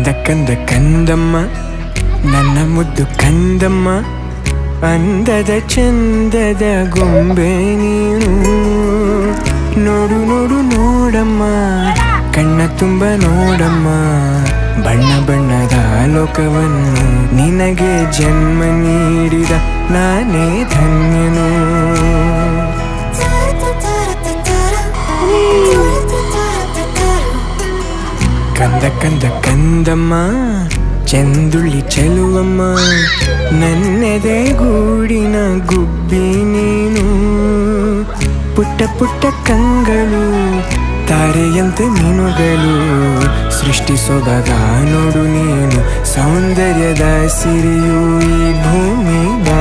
ಕಂದ ಕಂದ ಕಂದಮ್ಮ ನನ್ನ ಮುದ್ದು ಕಂದಮ್ಮ, ಅಂದದ ಚಂದದ ಗೊಂಬೆ ನೀನು. ನೋಡು ನೋಡು ನೋಡಮ್ಮ, ಕಣ್ಣ ತುಂಬ ನೋಡಮ್ಮ, ಬಣ್ಣ ಬಣ್ಣದ ಲೋಕವನ್ನು ನಿನಗೆ ಜನ್ಮ ನೀಡಿದ ನಾನೇ ಧನ್ಯನು. ಕಂದ ಕಂದ ಕಂದಮ್ಮ ಚಂದುಳ್ಳಿ ಚೆಲುವಮ್ಮ, ನನ್ನೆದೆ ಗೂಡಿನ ಗುಬ್ಬಿ ನೀನು. ಪುಟ್ಟ ಪುಟ್ಟ ಕಂಗಳು ತಾರೆಯಂತೆ ಮೀನುಗಳು, ಸೃಷ್ಟಿ ಸೊಬಗ ನೋಡು ನೀನು, ಸೌಂದರ್ಯದ ಸಿರಿಯು ಈ ಭೂಮಿ ಬಾ.